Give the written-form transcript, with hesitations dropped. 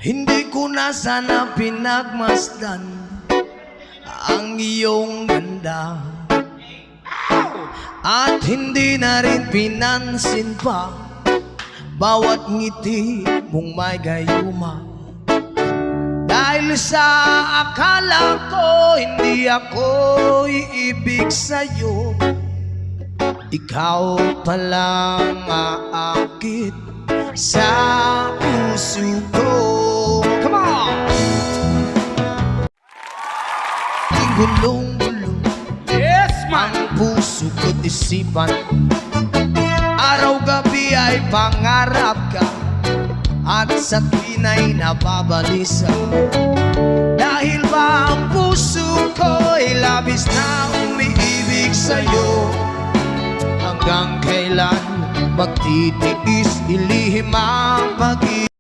Hindi ko na sana pinagmasdan ang iyong ganda, at hindi na rin pinansin pa bawat ngiti mong may gayuma. Dahil sa akala ko hindi ako iibig sa'yo, ikaw palang aakit sa puso ko. Come on! Gulong-gulong, Yes, man! ang puso ko't isipan. Araw-gabi ay pangarap ka, at sa tuwin ay nababalisa. Dahil ba ang puso ko'y labis na umiibig sa'yo, hanggang kailan magtitiis ilihim ang pag-ibig.